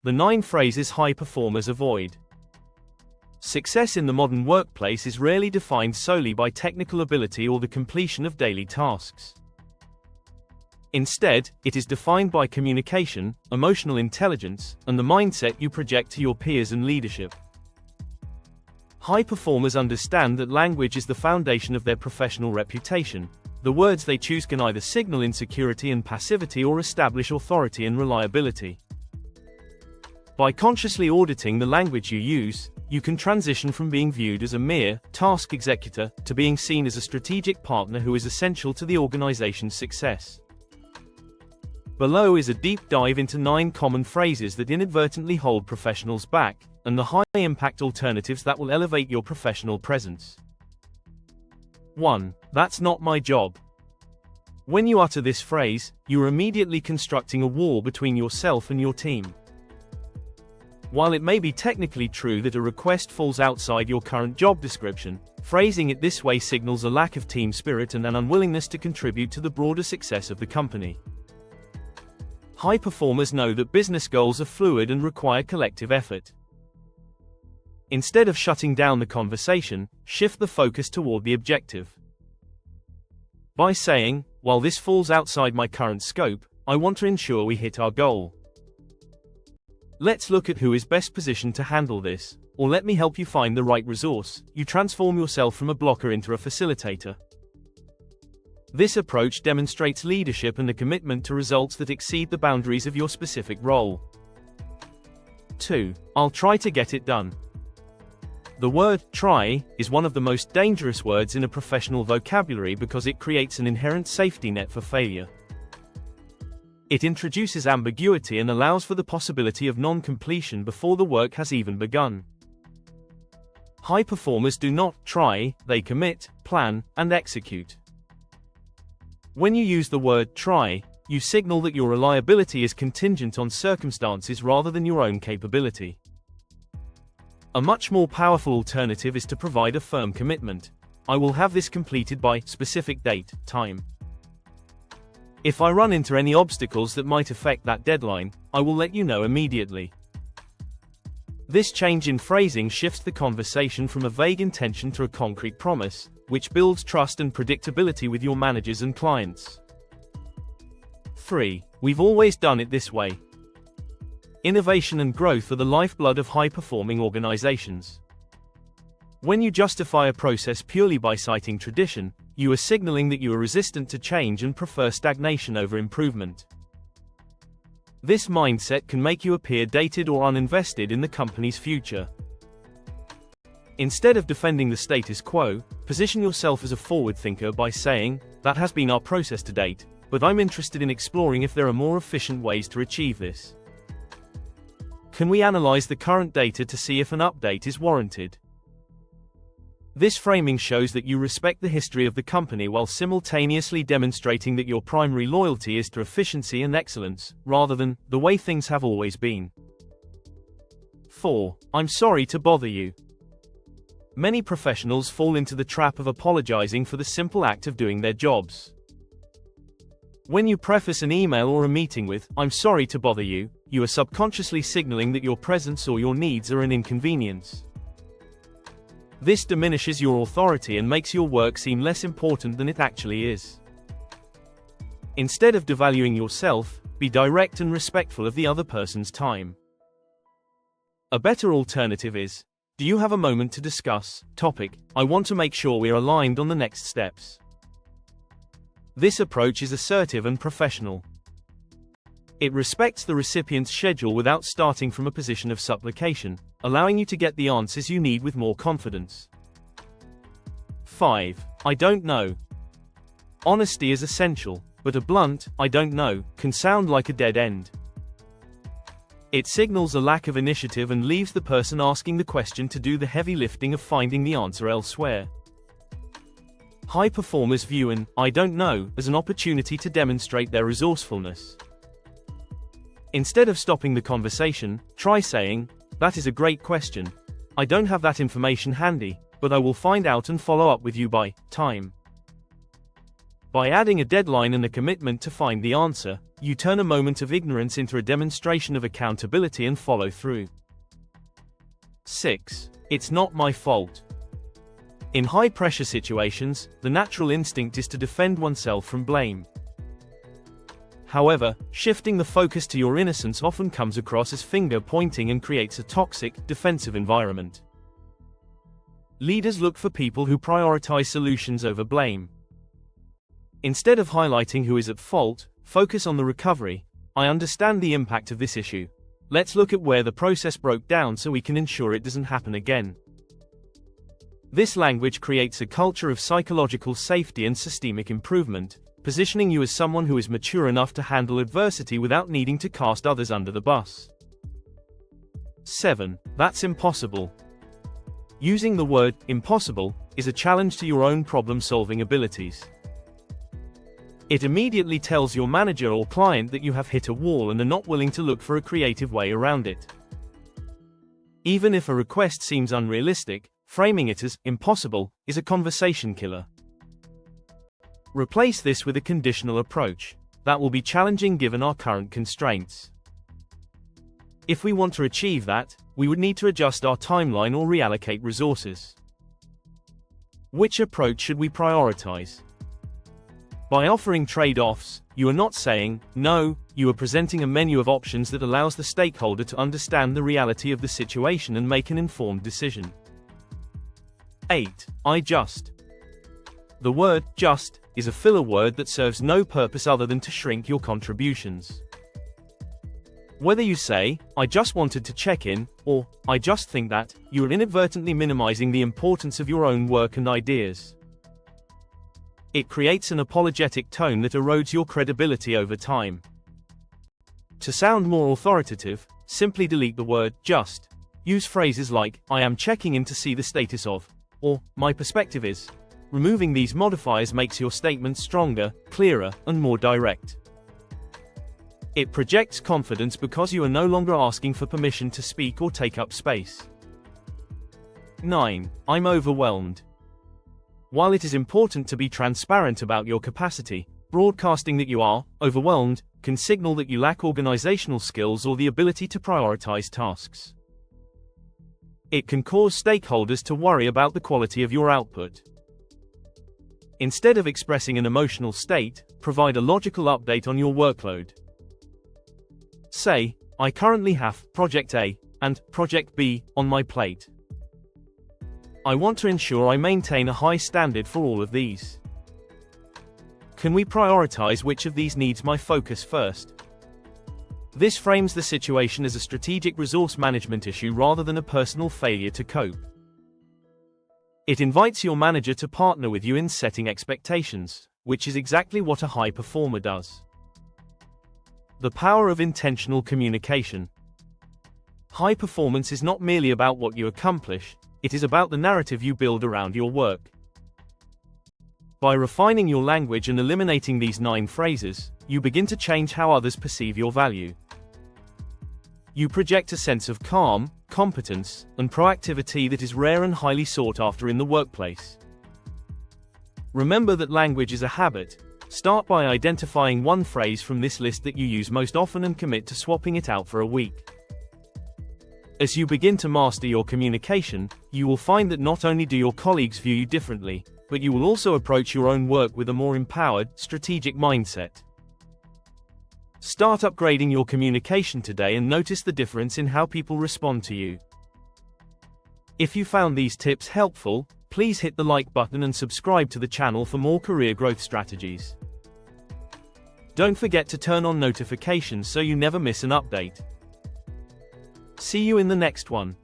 the 9 phrases high performers avoid. Success in the modern workplace is rarely defined solely by technical ability or the completion of daily tasks. Instead, it is defined by communication, emotional intelligence, and the mindset you project to your peers and leadership. High performers understand that language is the foundation of their professional reputation. The words they choose can either signal insecurity and passivity or establish authority and reliability. By consciously auditing the language you use, you can transition from being viewed as a mere task executor to being seen as a strategic partner who is essential to the organization's success. Below is a deep dive into 9 common phrases that inadvertently hold professionals back, and the high-impact alternatives that will elevate your professional presence. 1. That's not my job. When you utter this phrase, you are immediately constructing a wall between yourself and your team. While it may be technically true that a request falls outside your current job description, phrasing it this way signals a lack of team spirit and an unwillingness to contribute to the broader success of the company. High performers know that business goals are fluid and require collective effort. Instead of shutting down the conversation, shift the focus toward the objective. By saying, "While this falls outside my current scope, I want to ensure we hit our goal. Let's look at who is best positioned to handle this," or "let me help you find the right resource," you transform yourself from a blocker into a facilitator. This approach demonstrates leadership and a commitment to results that exceed the boundaries of your specific role. 2. I'll try to get it done. The word try is one of the most dangerous words in a professional vocabulary because it creates an inherent safety net for failure. It introduces ambiguity and allows for the possibility of non-completion before the work has even begun. High performers do not try, they commit, plan, and execute. When you use the word try, you signal that your reliability is contingent on circumstances rather than your own capability. A much more powerful alternative is to provide a firm commitment. "I will have this completed by specific date, time. If I run into any obstacles that might affect that deadline, I will let you know immediately." This change in phrasing shifts the conversation from a vague intention to a concrete promise, which builds trust and predictability with your managers and clients. 3. We've always done it this way. Innovation and growth are the lifeblood of high-performing organizations. When you justify a process purely by citing tradition, you are signaling that you are resistant to change and prefer stagnation over improvement. This mindset can make you appear dated or uninvested in the company's future. Instead of defending the status quo, position yourself as a forward thinker by saying, "That has been our process to date, but I'm interested in exploring if there are more efficient ways to achieve this. Can we analyze the current data to see if an update is warranted?" This framing shows that you respect the history of the company while simultaneously demonstrating that your primary loyalty is to efficiency and excellence, rather than the way things have always been. 4. I'm sorry to bother you. Many professionals fall into the trap of apologizing for the simple act of doing their jobs. When you preface an email or a meeting with, "I'm sorry to bother you," you are subconsciously signaling that your presence or your needs are an inconvenience. This diminishes your authority and makes your work seem less important than it actually is. Instead of devaluing yourself, be direct and respectful of the other person's time. A better alternative is, "Do you have a moment to discuss, topic? I want to make sure we are aligned on the next steps." This approach is assertive and professional. It respects the recipient's schedule without starting from a position of supplication, allowing you to get the answers you need with more confidence. 5. I don't know. Honesty is essential, but a blunt, "I don't know," can sound like a dead end. It signals a lack of initiative and leaves the person asking the question to do the heavy lifting of finding the answer elsewhere. High performers view an "I don't know" as an opportunity to demonstrate their resourcefulness. Instead of stopping the conversation, try saying, "That is a great question. I don't have that information handy, but I will find out and follow up with you by time." By adding a deadline and a commitment to find the answer, you turn a moment of ignorance into a demonstration of accountability and follow through. 6. It's not my fault. In high-pressure situations, the natural instinct is to defend oneself from blame. However, shifting the focus to your innocence often comes across as finger-pointing and creates a toxic, defensive environment. Leaders look for people who prioritize solutions over blame. Instead of highlighting who is at fault, focus on the recovery. I understand the impact of this issue. Let's look at where the process broke down so we can ensure it doesn't happen again. This language creates a culture of psychological safety and systemic improvement, positioning you as someone who is mature enough to handle adversity without needing to cast others under the bus. 7. That's impossible. Using the word impossible is a challenge to your own problem-solving abilities. It immediately tells your manager or client that you have hit a wall and are not willing to look for a creative way around it. Even if a request seems unrealistic, framing it as impossible is a conversation killer. Replace this with a conditional approach. That will be challenging given our current constraints. If we want to achieve that, we would need to adjust our timeline or reallocate resources. Which approach should we prioritize? By offering trade-offs, you are not saying no, you are presenting a menu of options that allows the stakeholder to understand the reality of the situation and make an informed decision. 8. I just. The word just is a filler word that serves no purpose other than to shrink your contributions. Whether you say, I just wanted to check in, or, I just think that, you are inadvertently minimizing the importance of your own work and ideas. It creates an apologetic tone that erodes your credibility over time. To sound more authoritative, simply delete the word just. Use phrases like, I am checking in to see the status of, or, my perspective is. Removing these modifiers makes your statement stronger, clearer, and more direct. It projects confidence because you are no longer asking for permission to speak or take up space. 9. I'm overwhelmed. While it is important to be transparent about your capacity, broadcasting that you are overwhelmed can signal that you lack organizational skills or the ability to prioritize tasks. It can cause stakeholders to worry about the quality of your output. Instead of expressing an emotional state, provide a logical update on your workload. Say, I currently have Project A and Project B on my plate. I want to ensure I maintain a high standard for all of these. Can we prioritize which of these needs my focus first? This frames the situation as a strategic resource management issue rather than a personal failure to cope. It invites your manager to partner with you in setting expectations, which is exactly what a high performer does. The power of intentional communication. High performance is not merely about what you accomplish, it is about the narrative you build around your work. By refining your language and eliminating these 9 phrases, you begin to change how others perceive your value. You project a sense of calm, competence, and proactivity that is rare and highly sought after in the workplace. Remember that language is a habit. Start by identifying one phrase from this list that you use most often and commit to swapping it out for a week. As you begin to master your communication, you will find that not only do your colleagues view you differently, but you will also approach your own work with a more empowered, strategic mindset. Start upgrading your communication today and notice the difference in how people respond to you. If you found these tips helpful, please hit the like button and subscribe to the channel for more career growth strategies. Don't forget to turn on notifications so you never miss an update. See you in the next one.